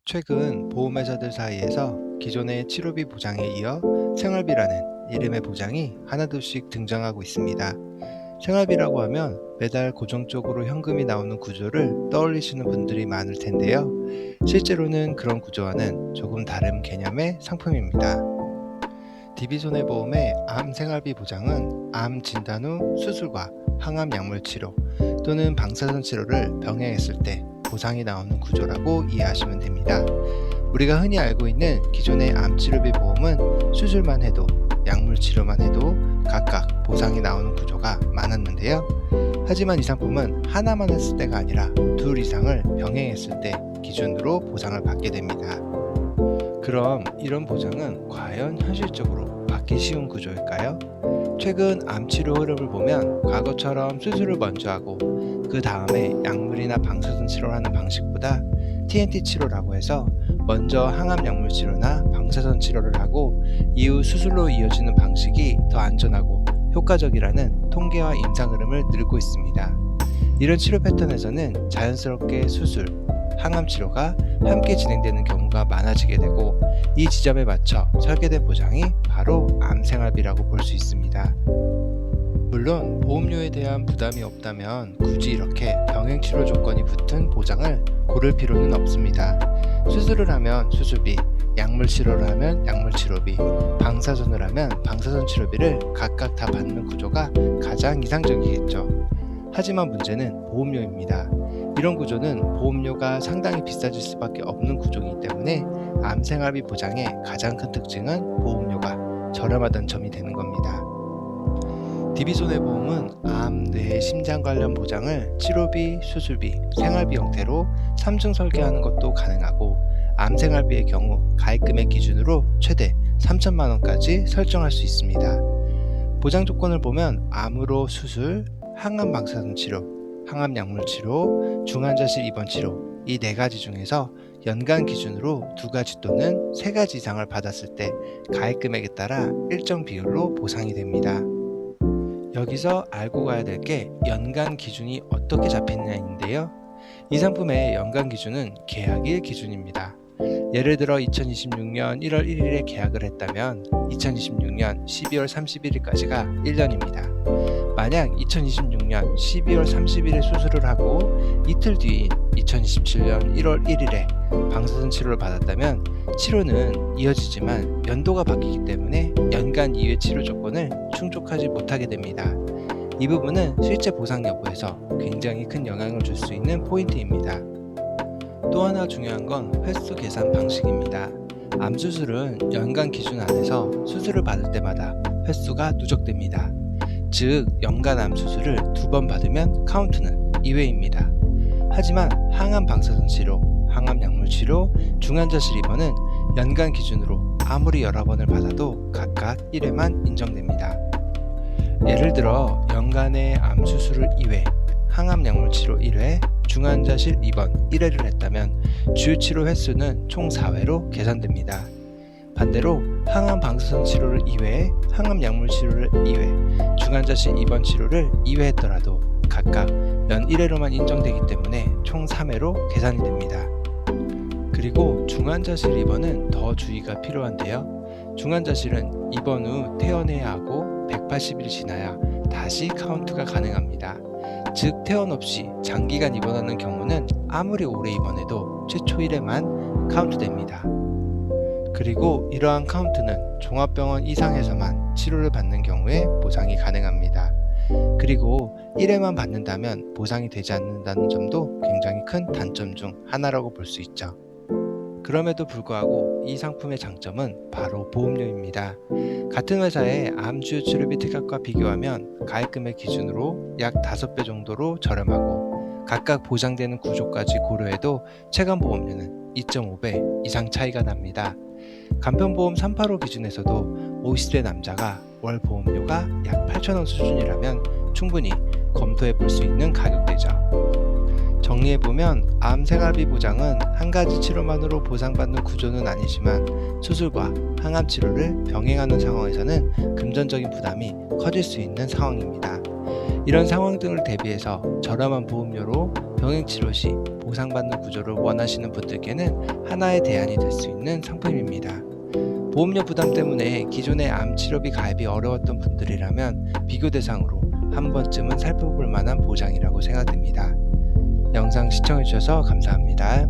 최근 보험회사들 사이에서 기존의 치료비 보장에 이어 생활비라는 이름의 보장이 하나둘씩 등장하고 있습니다. 생활비라고 하면 매달 고정적으로 현금이 나오는 구조를 떠올리시는 분들이 많을 텐데요. 실제로는 그런 구조와는 조금 다른 개념의 상품입니다. DB손해보험의 암 생활비 보장은 암 진단 후 수술과 항암 약물 치료 또는 방사선 치료를 병행했을 때 보상이 나오는 구조라고 이해하시면 됩니다. 우리가 흔히 알고 있는 기존의 암 치료비 보험은 수술만 해도 약물 치료만 해도 각각 보상이 나오는 구조가 많았는데요. 하지만 이 상품은 하나만 했을 때가 아니라 둘 이상을 병행했을 때 기준으로 보상을 받게 됩니다. 그럼 이런 보장은 과연 현실적으로 받기 쉬운 구조일까요? 최근 암 치료 흐름을 보면 과거처럼 수술을 먼저 하고 그 다음에 약물이나 방사선 치료를 하는 방식보다 TNT 치료라고 해서 먼저 항암 약물 치료나 방사선 치료를 하고 이후 수술로 이어지는 방식이 더 안전하고 효과적이라는 통계와 임상 흐름을 늘고 있습니다. 이런 치료 패턴에서는 자연스럽게 수술, 항암 치료가 함께 진행되는 경우가 많아지게 되고 이 지점에 맞춰 설계된 보장이 바로 암 생활비라고 볼 수 있습니다. 물론 보험료에 대한 부담이 없다면 굳이 이렇게 병행 치료 조건이 붙은 보장을 고를 필요는 없습니다. 수술을 하면 수술비, 약물 치료를 하면 약물 치료비, 방사선을 하면 방사선 치료비를 각각 다 받는 구조가 가장 이상적이겠죠. 하지만 문제는 보험료입니다. 이런 구조는 보험료가 상당히 비싸질 수밖에 없는 구조이기 때문에 암 생활비 보장의 가장 큰 특징은 보험료가 저렴하다는 점이 되는 겁니다. DB손해보험은 암, 뇌, 심장 관련 보장을 치료비, 수술비, 생활비 형태로 3중 설계하는 것도 가능하고 암 생활비의 경우 가입금액 기준으로 최대 3천만 원까지 설정할 수 있습니다. 보장 조건을 보면 암으로 수술, 항암 방사선 치료, 항암 약물 치료, 중환자실 입원 치료 이 4가지 중에서 연간 기준으로 2가지 또는 3가지 이상을 받았을 때 가입금액에 따라 일정 비율로 보상이 됩니다. 여기서 알고 가야 될 게 연간 기준이 어떻게 잡히느냐인데요. 이 상품의 연간 기준은 계약일 기준입니다. 예를 들어 2026년 1월 1일에 계약을 했다면 2026년 12월 31일까지가 1년입니다. 만약 2026년 12월 30일에 수술을 하고 이틀 뒤인 2027년 1월 1일에 방사선 치료를 받았다면 치료는 이어지지만 연도가 바뀌기 때문에 연간 이외 치료 조건을 충족하지 못하게 됩니다. 이 부분은 실제 보상 여부에서 굉장히 큰 영향을 줄 수 있는 포인트입니다. 또 하나 중요한 건 횟수 계산 방식입니다. 암 수술은 연간 기준 안에서 수술을 받을 때마다 횟수가 누적됩니다. 즉 연간 암 수술을 2번 받으면 카운트는 2회입니다. 하지만 항암 방사선 치료, 항암 약물 치료, 중환자실 입원은 연간 기준으로 아무리 여러 번을 받아도 각각 1회만 인정됩니다. 예를 들어 연간에 암 수술을 2회, 항암 약물 치료 1회, 중환자실 입원 1회를 했다면 주요 치료 횟수는 총 4회로 계산됩니다. 반대로 항암 방사선 치료를 2회, 항암 약물 치료를 2회, 중환자실 입원 치료를 2회 했더라도 각각 연 1회로만 인정되기 때문에 총 3회로 계산이 됩니다. 그리고 중환자실 입원은 더 주의가 필요한데요. 중환자실은 입원 후 퇴원해야 하고 180일 지나야 다시 카운트가 가능합니다. 즉 퇴원 없이 장기간 입원하는 경우는 아무리 오래 입원해도 최초 1회만 카운트됩니다. 그리고 이러한 카운트는 종합병원 이상에서만 치료를 받는 경우에 보상이 가능합니다. 그리고 1회만 받는다면 보상이 되지 않는다는 점도 굉장히 큰 단점 중 하나라고 볼 수 있죠. 그럼에도 불구하고 이 상품의 장점은 바로 보험료입니다. 같은 회사의 암 주요 치료비 특약과 비교하면 가입금액 기준으로 약 5배 정도로 저렴하고 각각 보장되는 구조까지 고려해도 체감 보험료는 2.5배 이상 차이가 납니다. 간편보험 385 기준에서도 50대 남자가 월 보험료가 약 8,000원 수준이라면 충분히 검토해 볼 수 있는 가격대죠. 정리해보면 암 생활비 보장은 한 가지 치료만으로 보상받는 구조는 아니지만 수술과 항암 치료를 병행하는 상황에서는 금전적인 부담이 커질 수 있는 상황입니다. 이런 상황 등을 대비해서 저렴한 보험료로 병행치료 시 보상받는 구조를 원하시는 분들께는 하나의 대안이 될 수 있는 상품입니다. 보험료 부담 때문에 기존의 암 치료비 가입이 어려웠던 분들이라면 비교 대상으로 한 번쯤은 살펴볼 만한 보장이라고 생각됩니다. 영상 시청해주셔서 감사합니다.